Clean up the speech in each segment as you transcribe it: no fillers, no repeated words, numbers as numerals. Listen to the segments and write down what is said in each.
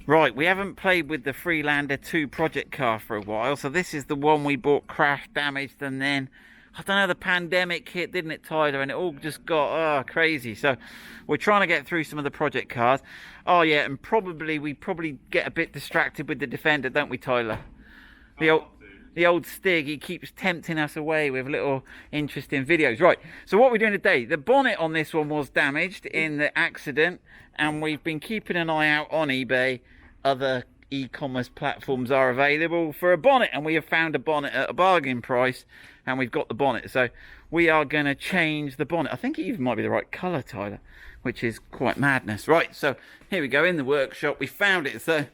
Right, we haven't played with the Freelander 2 project car for a while, so this is the one we bought crashed, damaged, and then, I don't know, the pandemic hit, didn't it, Tyler? And it all just got crazy. So we're trying to get through some of the project cars. Oh yeah, and we probably get a bit distracted with the Defender, don't we, Tyler? The old Stig, he keeps tempting us away with little interesting videos. Right, so what we're doing today, the bonnet on this one was damaged in the accident, and we've been keeping an eye out on eBay. Other e-commerce platforms are available for a bonnet, and we have found a bonnet at a bargain price, and we've got the bonnet. So we are going to change the bonnet. I think it even might be the right colour, Tyler, which is quite madness. Right, so here we go, in the workshop. We found it. So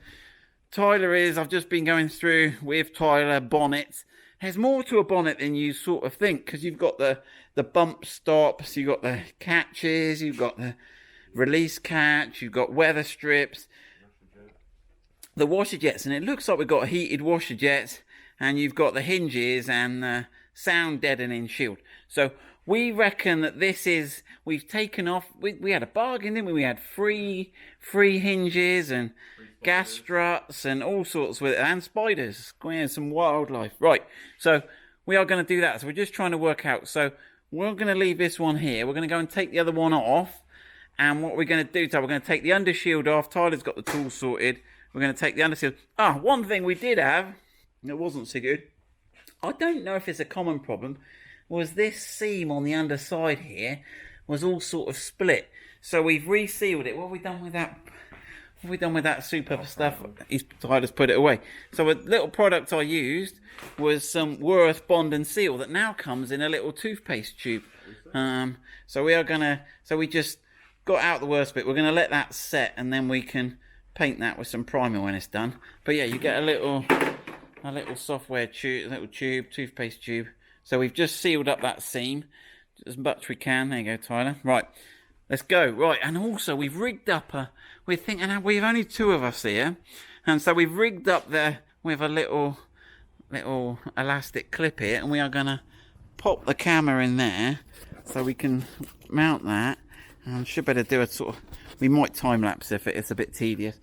I've just been going through with Tyler bonnets. There's more to a bonnet than you sort of think, because you've got the bump stops, you've got the catches, you've got the release catch, you've got weather strips, the washer jets, and it looks like we've got heated washer jets, and you've got the hinges and the sound deadening shield. So we reckon that this is, we've taken off, we had a bargain, didn't we? We had free hinges and gas struts and all sorts with it, and spiders, some wildlife. Right, so we are going to do that. So we're just trying to work out. So we're going to leave this one here. We're going to go and take the other one off. And what we're going to do, so we're going to take the undershield off. Tyler's got the tool sorted. We're going to take the undershield. One thing we did have, and it wasn't so good, I don't know if it's a common problem, was this seam on the underside here was all sort of split. So we've resealed it. What have we done with that? What have we done with that super stuff? Tyler's put it away. So a little product I used was some Worth Bond and Seal that now comes in a little toothpaste tube. So we just got out the worst bit. We're going to let that set, and then we can paint that with some primer when it's done. But yeah, you get a little software tube, a little tube, toothpaste tube. So we've just sealed up that seam as much we can. There you go, Tyler. Right, let's go. Right, and also we've rigged up we've only two of us here, and so we've rigged up there with a little elastic clip here, and we are gonna pop the camera in there so we can mount that. And should better do a sort of, we might time lapse if it's a bit tedious,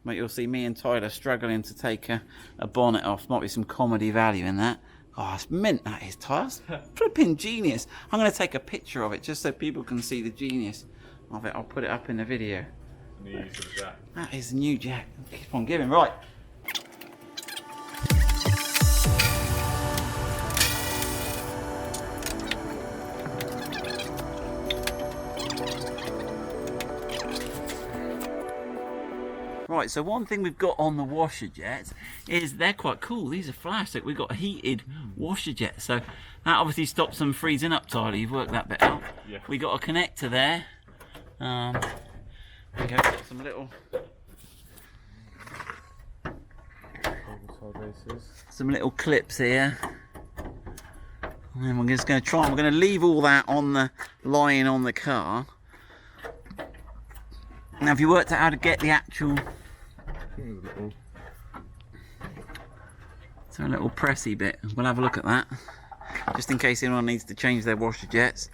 but you'll see me and Tyler struggling to take a bonnet off. Might be some comedy value in that. Oh, it's mint, that is, Tyler. Flipping genius. I'm going to take a picture of it just so people can see the genius of it. I'll put it up in the video. New use of the jack. That is the new jack. Keep on giving. Right. Right, so one thing we've got on the washer jets is they're quite cool. These are plastic. We've got a heated washer jet, so that obviously stops them freezing up, Tyler. You've worked that bit out. Yeah. We got a connector there. We got some little clips here. And then we're just going to try. We're going to leave all that on the line on the car. Now, have you worked out how to get the actual? So a little pressy bit. We'll have a look at that, just in case anyone needs to change their washer jets.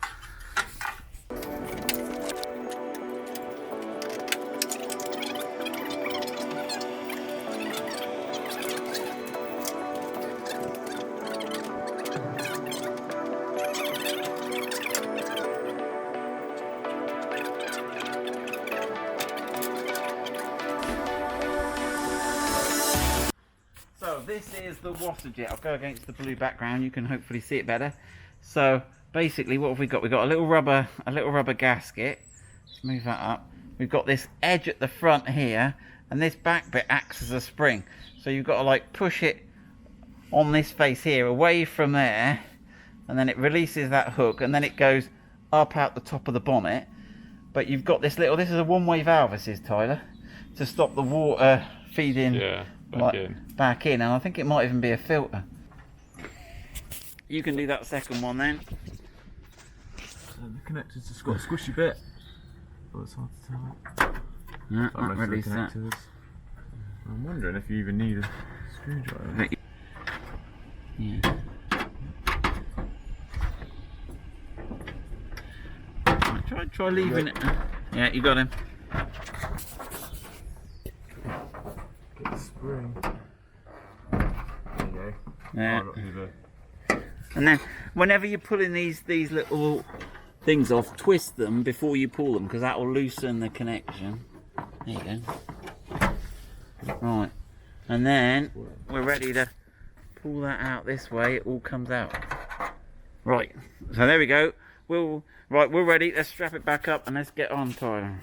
This is the washer jet. I'll go against the blue background. You can hopefully see it better. So basically, what have we got? We've got a little rubber gasket. Let's move that up. We've got this edge at the front here, and this back bit acts as a spring. So you've got to like push it on this face here, away from there, and then it releases that hook, and then it goes up out the top of the bonnet. But you've got this little. This is a one-way valve. This is, Tyler, to stop the water feeding. Yeah. Back in, and I think it might even be a filter. You can do that second one then. So the connector's just got a squishy bit. Oh, it's hard to tell. Yeah, that release that. I'm wondering if you even need a screwdriver. Yeah. Right, try leaving it. Yeah, you got him. spring. There you go. Yeah. Oh, not through the... And then whenever you're pulling these little things off, twist them before you pull them, because that will loosen the connection. There you go. Right, and then we're ready to pull that out this way. It all comes out. Right, so there we go. We're ready. Let's strap it back up and let's get on, Tyler.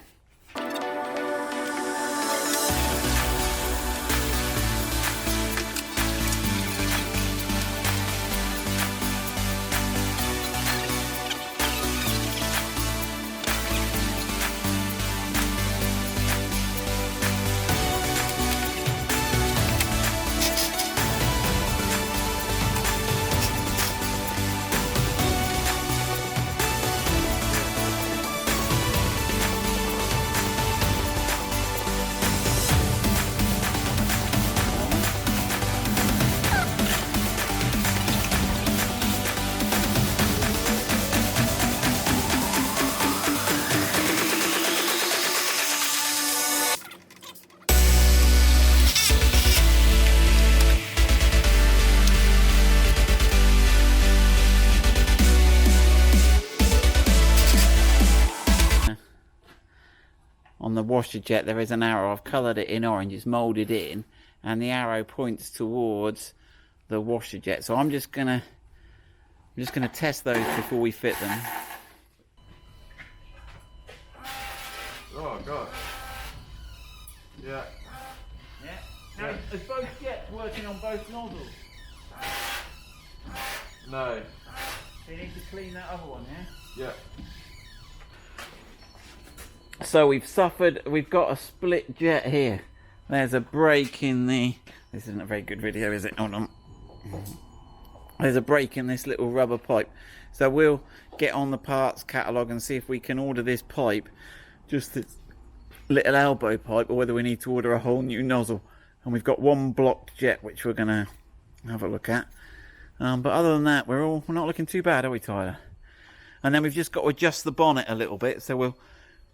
On the washer jet there is an arrow. I've coloured it in orange, it's moulded in, and the arrow points towards the washer jet. So I'm just gonna test those before we fit them. Oh god. Yeah. Yeah. Now, is both jets working on both nozzles? No. So you need to clean that other one, yeah? Yeah. So we've got a split jet here. There's a break in the, this isn't a very good video, is it? Hold on. There's a break in this little rubber pipe. So we'll get on the parts catalogue and see if we can order this pipe, just this little elbow pipe, or whether we need to order a whole new nozzle. And we've got one blocked jet which we're going to have a look at. But other than that, we're not looking too bad, are we, Tyler? And then we've just got to adjust the bonnet a little bit, so we'll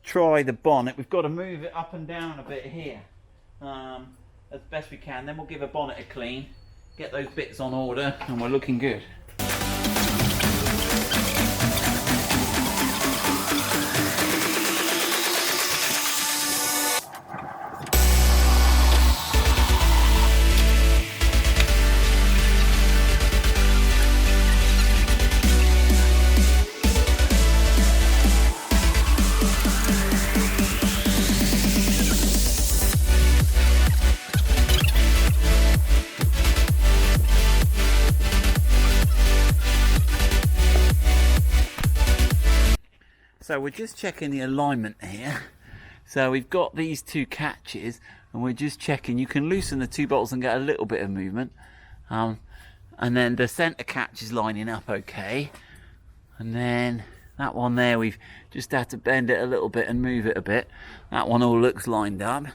try the bonnet. We've got to move it up and down a bit here as best we can. Then we'll give a bonnet a clean, get those bits on order, and we're looking good. So we're just checking the alignment here. So we've got these two catches and we're just checking. You can loosen the two bolts and get a little bit of movement. And then the center catch is lining up okay. And then that one there, we've just had to bend it a little bit and move it a bit. That one all looks lined up.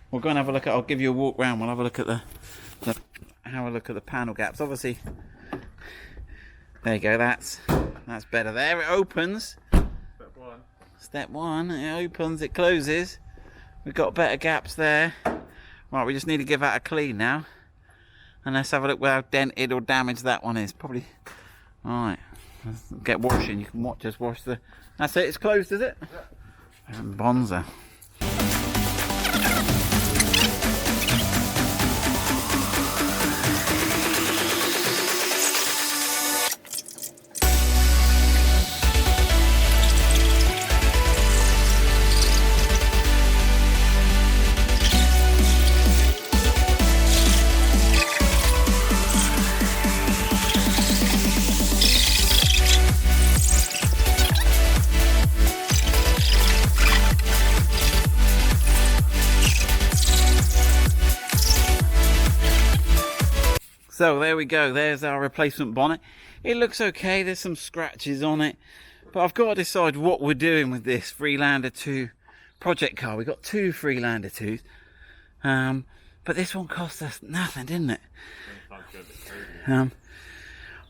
We're going to have a look at, I'll give you a walk round. We'll have a look at have a look at the panel gaps. Obviously, there you go, that's better there. It opens. Step one, it opens, it closes. We've got better gaps there. Right, we just need to give that a clean now. And let's have a look where how dented or damaged that one is. Probably. Right, let's get washing. You can just wash the. That's it, it's closed, is it? Yeah. Bonza. So there we go, there's our replacement bonnet. It looks okay, there's some scratches on it, but I've got to decide what we're doing with this Freelander 2 project car. We've got two Freelander 2s, but this one cost us nothing, didn't it?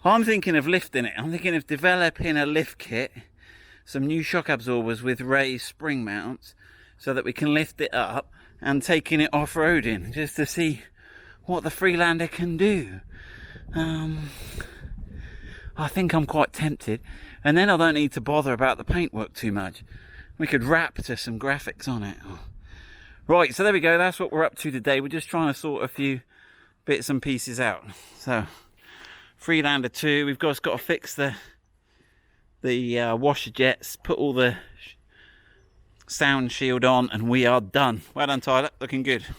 I'm thinking of lifting it. I'm thinking of developing a lift kit, some new shock absorbers with raised spring mounts, so that we can lift it up and taking it off-roading, just to see what the Freelander can do. I think I'm quite tempted, and then I don't need to bother about the paintwork too much. We could wrap to some graphics on it. Right, so there we go. That's what we're up to today. We're just trying to sort a few bits and pieces out. So Freelander 2, we've just got to fix the washer jets, put all the sound shield on, and we are done. Well done, Tyler, looking good.